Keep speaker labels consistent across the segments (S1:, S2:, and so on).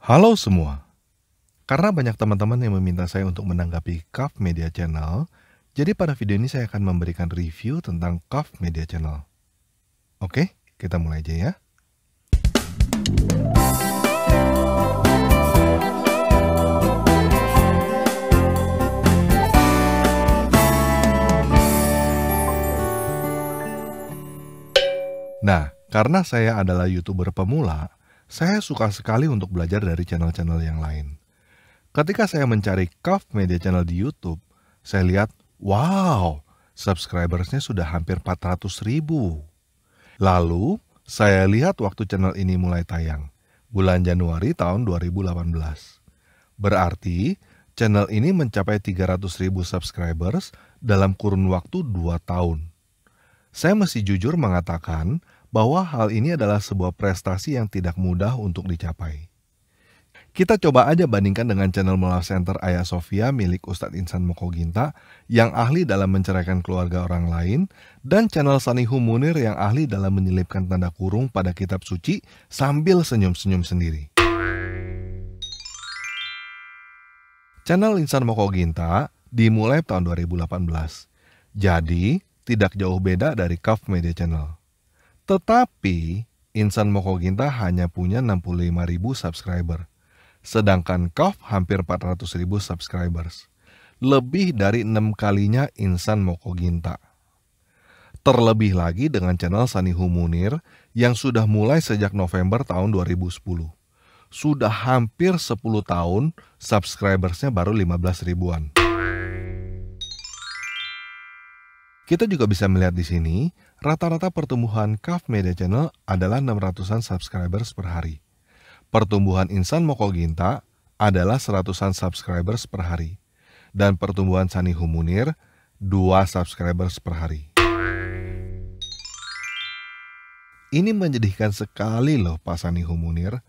S1: Halo semua, karena banyak teman-teman yang meminta saya untuk menanggapi KAF Media Channel, jadi pada video ini saya akan memberikan review tentang KAF Media Channel. Oke, kita mulai aja ya. Nah, karena saya adalah YouTuber pemula, saya suka sekali untuk belajar dari channel-channel yang lain. Ketika saya mencari KAF Media Channel di YouTube, saya lihat, wow, subscribersnya sudah hampir 400.000. Lalu, saya lihat waktu channel ini mulai tayang, bulan Januari tahun 2018. Berarti, channel ini mencapai 300.000 subscribers dalam kurun waktu 2 tahun. Saya mesti jujur mengatakan bahwa hal ini adalah sebuah prestasi yang tidak mudah untuk dicapai. Kita coba aja bandingkan dengan channel Mulaf Center Ayah Sofia milik Ustadz Insan Mokoginta yang ahli dalam menceraikan keluarga orang lain dan channel Sanihu Munir yang ahli dalam menyelipkan tanda kurung pada kitab suci sambil senyum-senyum sendiri. Channel Insan Mokoginta dimulai tahun 2018. Jadi, tidak jauh beda dari KAF Media Channel. Tetapi, Insan Mokoginta hanya punya 65.000 subscriber. Sedangkan KAF hampir 400.000 subscribers. Lebih dari 6 kalinya Insan Mokoginta. Terlebih lagi dengan channel Sanihu Munir yang sudah mulai sejak November tahun 2010. Sudah hampir 10 tahun, subscribersnya baru 15 ribuan. Kita juga bisa melihat di sini, rata-rata pertumbuhan KAF Media Channel adalah 600-an subscribers per hari. Pertumbuhan Insan Mokoginta adalah 100-an subscribers per hari. Dan pertumbuhan Sanihu Munir, 2 subscribers per hari. Ini menyedihkan sekali loh Pak Sanihu Munir.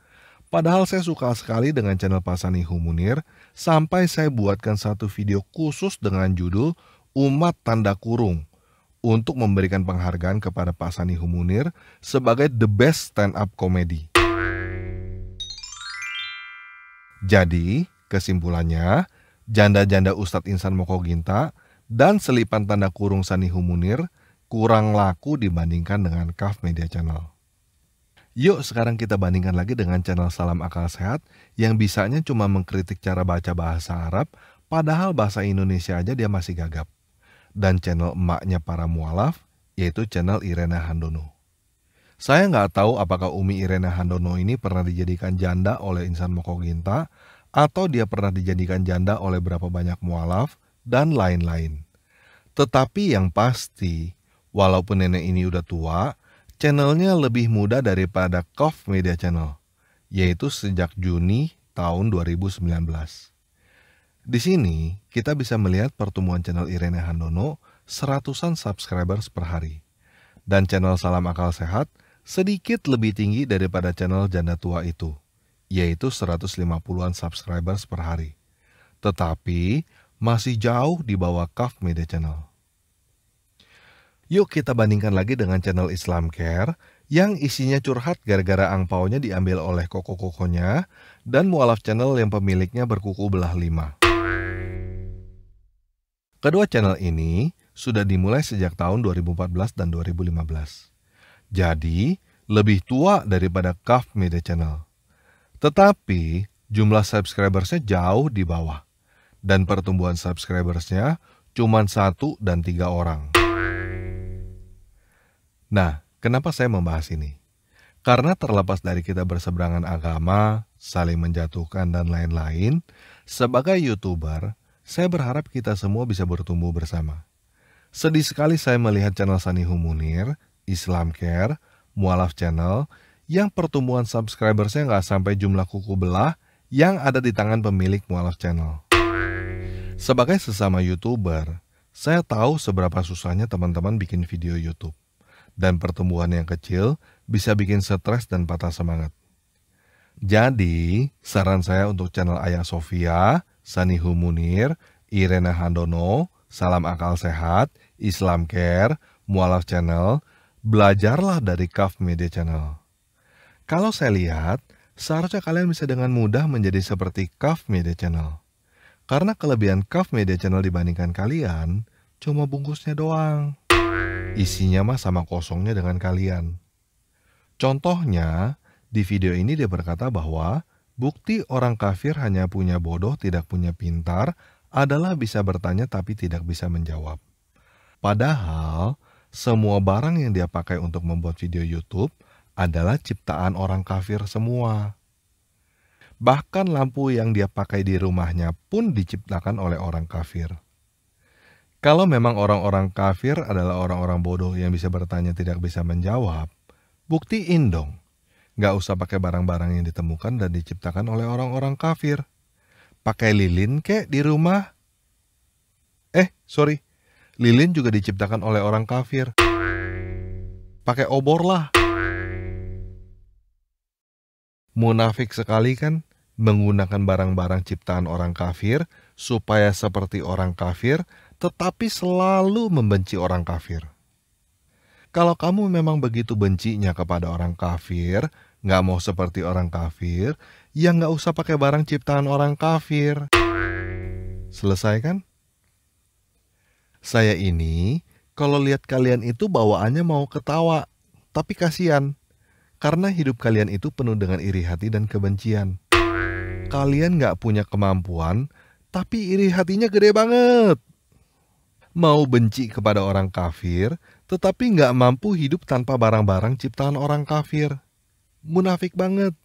S1: Padahal saya suka sekali dengan channel Pak Sanihu Munir, sampai saya buatkan satu video khusus dengan judul Umat Tanda Kurung untuk memberikan penghargaan kepada Pak Sanihu Munir sebagai the best stand-up comedy. Jadi, kesimpulannya, janda-janda Ustadz Insan Mokoginta dan selipan tanda kurung Sanihu Munir kurang laku dibandingkan dengan KAF Media Channel. Yuk sekarang kita bandingkan lagi dengan channel Salam Akal Sehat yang bisanya cuma mengkritik cara baca bahasa Arab, padahal bahasa Indonesia aja dia masih gagap. Dan channel emaknya para mualaf, yaitu channel Irena Handono. Saya nggak tahu apakah Umi Irena Handono ini pernah dijadikan janda oleh Insan Mokoginta atau dia pernah dijadikan janda oleh berapa banyak mualaf dan lain-lain. Tetapi yang pasti, walaupun nenek ini udah tua, channelnya lebih muda daripada KAF Media Channel, yaitu sejak Juni tahun 2019. Di sini, kita bisa melihat pertumbuhan channel Irena Handono 100-an subscribers per hari. Dan channel Salam Akal Sehat sedikit lebih tinggi daripada channel janda tua itu, yaitu 150-an subscribers per hari. Tetapi, masih jauh di bawah KAF Media Channel. Yuk kita bandingkan lagi dengan channel Islam Care yang isinya curhat gara-gara angpaonya diambil oleh koko-kokonya dan mualaf channel yang pemiliknya berkuku belah 5. Kedua channel ini sudah dimulai sejak tahun 2014 dan 2015. Jadi, lebih tua daripada KAF Media Channel. Tetapi, jumlah subscribersnya jauh di bawah. Dan pertumbuhan subscribersnya cuma 1 dan 3 orang. Nah, kenapa saya membahas ini? Karena terlepas dari kita berseberangan agama, saling menjatuhkan dan lain-lain, sebagai YouTuber, saya berharap kita semua bisa bertumbuh bersama. Sedih sekali saya melihat channel Sanihu Munir, Islam Care, Mualaf Channel, yang pertumbuhan subscribersnya nggak sampai jumlah kuku belah yang ada di tangan pemilik Mualaf Channel. Sebagai sesama YouTuber, saya tahu seberapa susahnya teman-teman bikin video YouTube. Dan pertumbuhan yang kecil bisa bikin stres dan patah semangat. Jadi, saran saya untuk channel Ayah Sofia, Sanihu Munir, Irena Handono, Salam Akal Sehat, Islam Care, Mualaf Channel, belajarlah dari KAF Media Channel. Kalau saya lihat, Seharusnya kalian bisa dengan mudah menjadi seperti Kaf Media Channel. Karena kelebihan Kaf Media Channel dibandingkan kalian, cuma bungkusnya doang. Isinya mah sama kosongnya dengan kalian. Contohnya, di video ini dia berkata bahwa bukti orang kafir hanya punya bodoh tidak punya pintar adalah bisa bertanya tapi tidak bisa menjawab. Padahal, semua barang yang dia pakai untuk membuat video YouTube adalah ciptaan orang kafir semua. Bahkan lampu yang dia pakai di rumahnya pun diciptakan oleh orang kafir. Kalau memang orang-orang kafir adalah orang-orang bodoh yang bisa bertanya tidak bisa menjawab, buktiin dong. Nggak usah pakai barang-barang yang ditemukan dan diciptakan oleh orang-orang kafir. Pakai lilin kek di rumah. Lilin juga diciptakan oleh orang kafir. Pakai obor lah. Munafik sekali kan menggunakan barang-barang ciptaan orang kafir supaya seperti orang kafir, tetapi selalu membenci orang kafir. Kalau kamu memang begitu bencinya kepada orang kafir, nggak mau seperti orang kafir, ya nggak usah pakai barang ciptaan orang kafir. Selesai kan? Saya ini, kalau lihat kalian itu bawaannya mau ketawa, tapi kasihan. Karena hidup kalian itu penuh dengan iri hati dan kebencian. Kalian nggak punya kemampuan, tapi iri hatinya gede banget. Mau benci kepada orang kafir, tetapi nggak mampu hidup tanpa barang-barang ciptaan orang kafir. Munafik banget.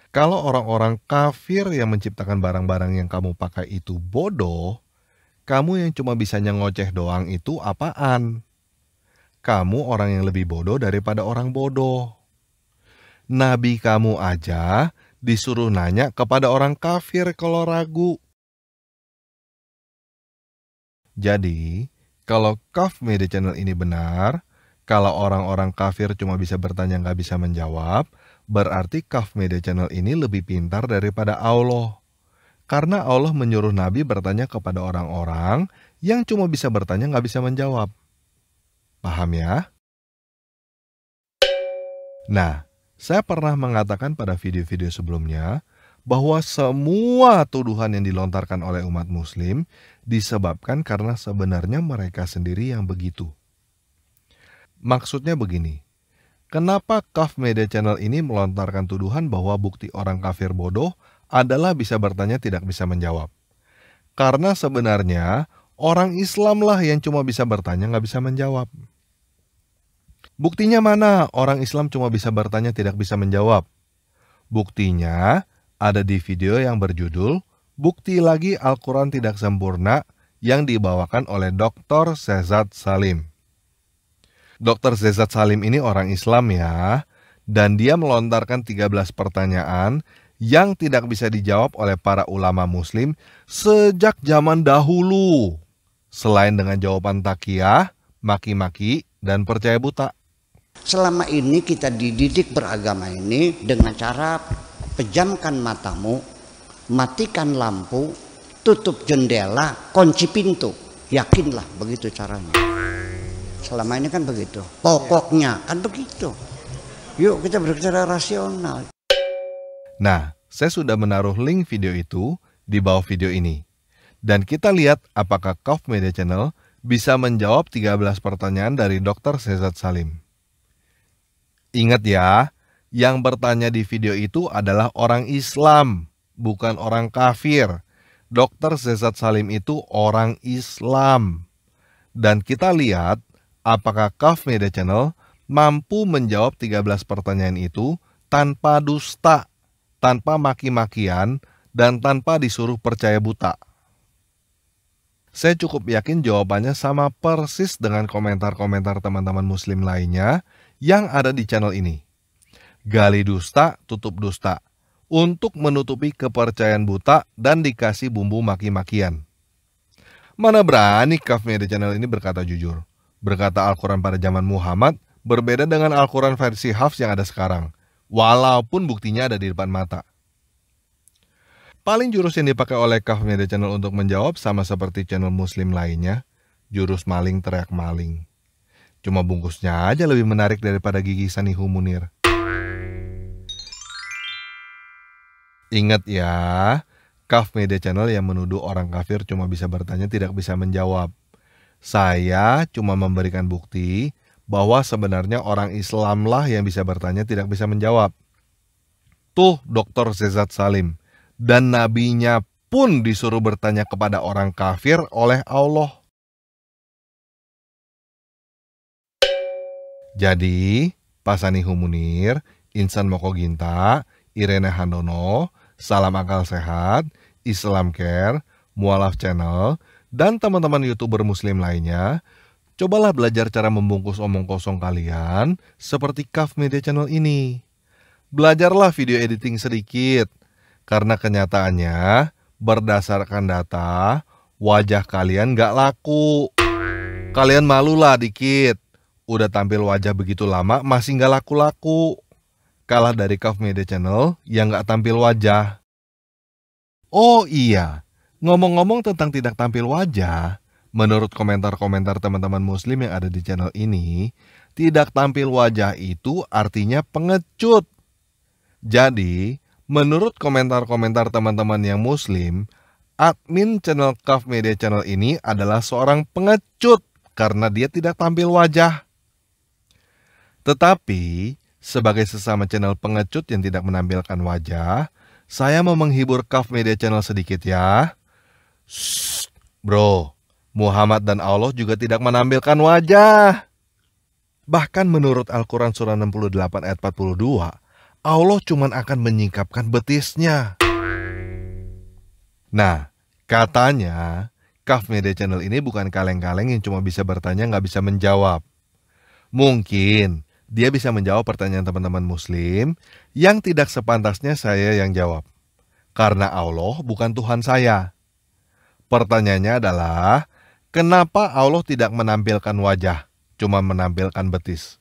S1: Kalau orang-orang kafir yang menciptakan barang-barang yang kamu pakai itu bodoh, kamu yang cuma bisanya ngoceh doang itu apaan? Kamu orang yang lebih bodoh daripada orang bodoh. Nabi kamu aja disuruh nanya kepada orang kafir kalau ragu. Jadi, kalau Kaf Media Channel ini benar, kalau orang-orang kafir cuma bisa bertanya nggak bisa menjawab, berarti Kaf Media Channel ini lebih pintar daripada Allah. Karena Allah menyuruh Nabi bertanya kepada orang-orang yang cuma bisa bertanya nggak bisa menjawab. Paham ya? Nah, saya pernah mengatakan pada video-video sebelumnya bahwa semua tuduhan yang dilontarkan oleh umat muslim disebabkan karena sebenarnya mereka sendiri yang begitu. Maksudnya begini, kenapa Kaf Media Channel ini melontarkan tuduhan bahwa bukti orang kafir bodoh adalah bisa bertanya tidak bisa menjawab? Karena sebenarnya orang Islam lah yang cuma bisa bertanya nggak bisa menjawab. Buktinya mana orang Islam cuma bisa bertanya tidak bisa menjawab? Buktinya ada di video yang berjudul Bukti Lagi Al-Quran Tidak Sempurna yang dibawakan oleh Dr. Sezat Salim. Dr. Sezat Salim ini orang Islam ya, dan dia melontarkan 13 pertanyaan yang tidak bisa dijawab oleh para ulama muslim sejak zaman dahulu. Selain dengan jawaban takiyah, maki-maki, dan percaya buta.
S2: Selama ini kita dididik beragama ini dengan cara pejamkan matamu, matikan lampu, tutup jendela, kunci pintu. Yakinlah begitu caranya. Selama ini kan begitu. Pokoknya kan begitu. Yuk kita berbicara rasional.
S1: Nah, saya sudah menaruh link video itu di bawah video ini. Dan kita lihat apakah Kaf Media Channel bisa menjawab 13 pertanyaan dari Dr. Sezat Salim. Ingat ya, yang bertanya di video itu adalah orang Islam, bukan orang kafir. Dr. Sezat Salim itu orang Islam. Dan kita lihat apakah Kaf Media Channel mampu menjawab 13 pertanyaan itu tanpa dusta, tanpa maki-makian, dan tanpa disuruh percaya buta. Saya cukup yakin jawabannya sama persis dengan komentar-komentar teman-teman muslim lainnya yang ada di channel ini. Gali dusta, tutup dusta, untuk menutupi kepercayaan buta dan dikasih bumbu maki-makian. Mana berani Kaf Media Channel ini berkata jujur. Berkata Al-Quran pada zaman Muhammad berbeda dengan Al-Quran versi Hafs yang ada sekarang. Walaupun buktinya ada di depan mata. Paling jurus yang dipakai oleh Kaf Media Channel untuk menjawab sama seperti channel muslim lainnya. Jurus maling teriak maling. Cuma bungkusnya aja lebih menarik daripada gigi Sanihu Munir. Ingat ya, Kaf Media Channel yang menuduh orang kafir cuma bisa bertanya tidak bisa menjawab. Saya cuma memberikan bukti bahwa sebenarnya orang Islamlah yang bisa bertanya tidak bisa menjawab. Tuh Dr. Zezat Salim dan nabinya pun disuruh bertanya kepada orang kafir oleh Allah. Jadi, Pasani Humunir, Insan Moko Ginta, Irene Handono, Salam Akal Sehat, Islam Care, Mualaf Channel, dan teman-teman YouTuber Muslim lainnya, cobalah belajar cara membungkus omong kosong kalian seperti Kaf Media Channel ini. Belajarlah video editing sedikit, karena kenyataannya berdasarkan data, wajah kalian gak laku. Kalian malulah dikit. Udah tampil wajah begitu lama masih nggak laku-laku. Kalah dari Kaf Media Channel yang nggak tampil wajah. Oh iya, ngomong-ngomong tentang tidak tampil wajah, menurut komentar-komentar teman-teman muslim yang ada di channel ini, tidak tampil wajah itu artinya pengecut. Jadi, menurut komentar-komentar teman-teman yang muslim, admin channel Kaf Media Channel ini adalah seorang pengecut karena dia tidak tampil wajah. Tetapi, sebagai sesama channel pengecut yang tidak menampilkan wajah, saya mau menghibur Kaf Media Channel sedikit ya. Shh, bro, Muhammad dan Allah juga tidak menampilkan wajah. Bahkan menurut Al-Quran surah 68 ayat 42, Allah cuma akan menyingkapkan betisnya. Nah, katanya Kaf Media Channel ini bukan kaleng-kaleng yang cuma bisa bertanya nggak bisa menjawab. Mungkin dia bisa menjawab pertanyaan teman-teman muslim yang tidak sepantasnya saya yang jawab. Karena Allah bukan Tuhan saya. Pertanyaannya adalah, kenapa Allah tidak menampilkan wajah, cuma menampilkan betis?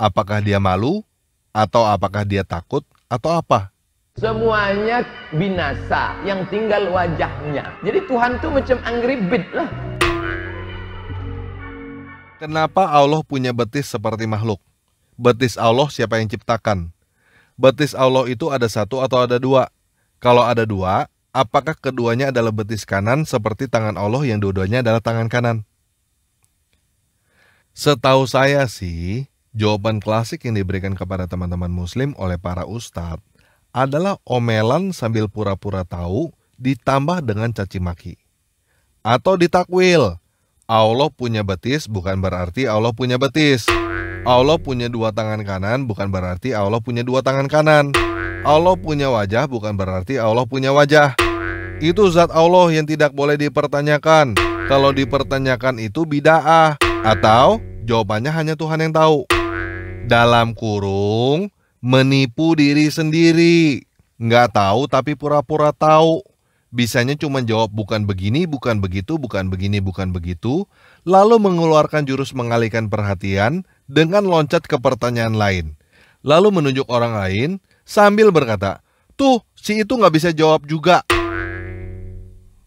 S1: Apakah dia malu? Atau apakah dia takut? Atau apa?
S3: Semuanya binasa, yang tinggal wajahnya. Jadi Tuhan tuh macam Angry Bird lah.
S1: Kenapa Allah punya betis seperti makhluk? Betis Allah siapa yang ciptakan? Betis Allah itu ada satu atau ada dua? Kalau ada dua, apakah keduanya adalah betis kanan seperti tangan Allah yang dua-duanya adalah tangan kanan? Setahu saya sih, jawaban klasik yang diberikan kepada teman-teman muslim oleh para ustadz adalah omelan sambil pura-pura tahu ditambah dengan caci maki. Atau ditakwil, Allah punya betis bukan berarti Allah punya betis. Allah punya dua tangan kanan bukan berarti Allah punya dua tangan kanan. Allah punya wajah bukan berarti Allah punya wajah. Itu zat Allah yang tidak boleh dipertanyakan. Kalau dipertanyakan itu bid'ah. Atau jawabannya hanya Tuhan yang tahu. Dalam kurung, menipu diri sendiri. Nggak tahu tapi pura-pura tahu. Bisanya cuma jawab bukan begini, bukan begitu, bukan begini, bukan begitu, lalu mengeluarkan jurus mengalihkan perhatian dengan loncat ke pertanyaan lain. Lalu menunjuk orang lain sambil berkata, tuh si itu nggak bisa jawab juga.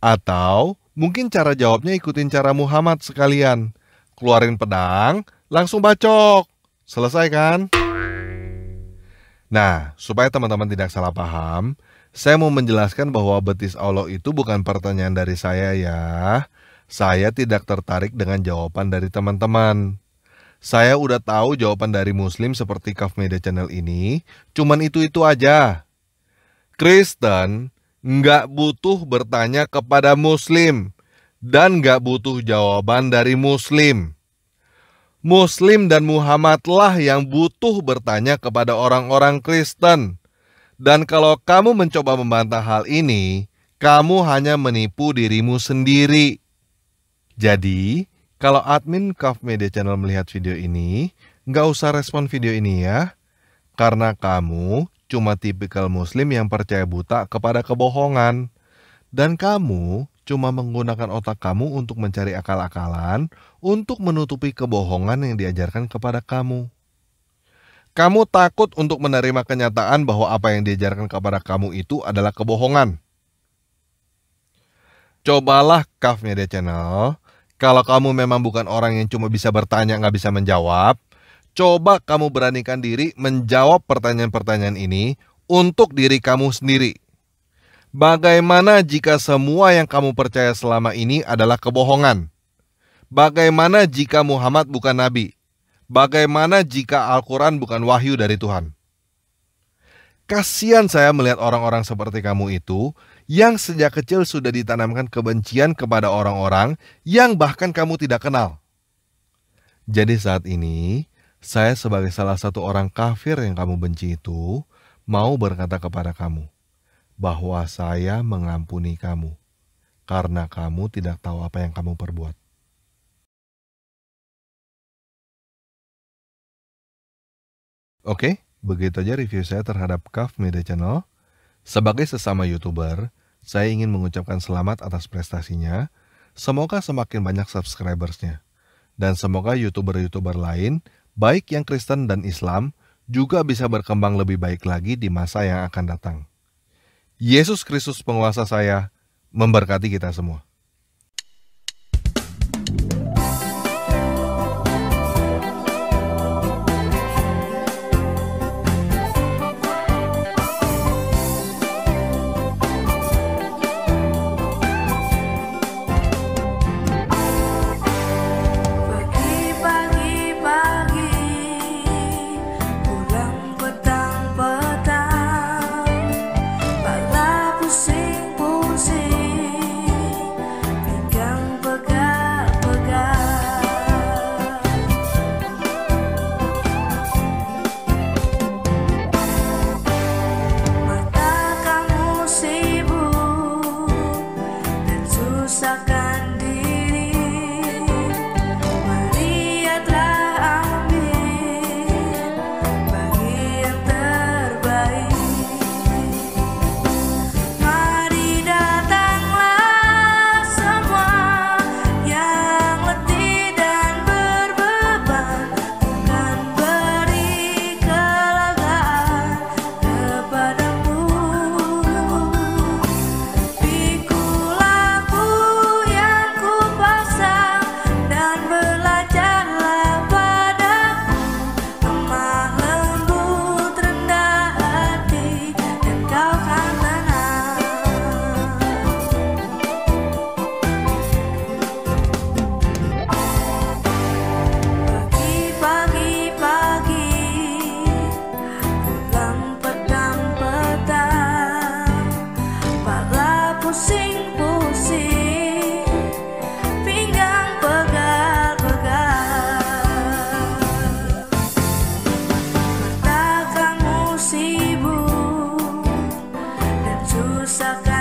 S1: Atau mungkin cara jawabnya ikutin cara Muhammad sekalian. Keluarin pedang, langsung bacok. Selesai kan? Nah, supaya teman-teman tidak salah paham, saya mau menjelaskan bahwa betis Allah itu bukan pertanyaan dari saya ya. Saya tidak tertarik dengan jawaban dari teman-teman. Saya udah tahu jawaban dari muslim seperti Kaf Media Channel ini, cuman itu-itu aja. Kristen nggak butuh bertanya kepada muslim dan nggak butuh jawaban dari muslim. Muslim dan Muhammadlah yang butuh bertanya kepada orang-orang Kristen. Dan kalau kamu mencoba membantah hal ini, kamu hanya menipu dirimu sendiri. Jadi, kalau admin Kaf Media Channel melihat video ini, nggak usah respon video ini ya. Karena kamu cuma tipikal muslim yang percaya buta kepada kebohongan. Dan kamu cuma menggunakan otak kamu untuk mencari akal-akalan untuk menutupi kebohongan yang diajarkan kepada kamu. Kamu takut untuk menerima kenyataan bahwa apa yang diajarkan kepada kamu itu adalah kebohongan. Cobalah Kaf Media Channel. Kalau kamu memang bukan orang yang cuma bisa bertanya nggak bisa menjawab, coba kamu beranikan diri menjawab pertanyaan-pertanyaan ini untuk diri kamu sendiri. Bagaimana jika semua yang kamu percaya selama ini adalah kebohongan? Bagaimana jika Muhammad bukan nabi? Bagaimana jika Al-Quran bukan wahyu dari Tuhan? Kasihan saya melihat orang-orang seperti kamu itu yang sejak kecil sudah ditanamkan kebencian kepada orang-orang yang bahkan kamu tidak kenal. Jadi saat ini, saya sebagai salah satu orang kafir yang kamu benci itu, mau berkata kepada kamu, bahwa saya mengampuni kamu, karena kamu tidak tahu apa yang kamu perbuat. Oke, begitu aja review saya terhadap KAF Media Channel. Sebagai sesama YouTuber, saya ingin mengucapkan selamat atas prestasinya. Semoga semakin banyak subscribersnya. Dan semoga YouTuber-YouTuber lain, baik yang Kristen dan Islam, juga bisa berkembang lebih baik lagi di masa yang akan datang. Yesus Kristus penguasa saya, memberkati kita semua.
S4: Memaksakan diri, marilah ambil bagi yang terbaik. Mari datanglah semua yang letih dan berbeban, akan beri kelegaan kepadamu. Pusing-pusing, pinggang pegal-pegal. Mata kamu sibuk dan susah.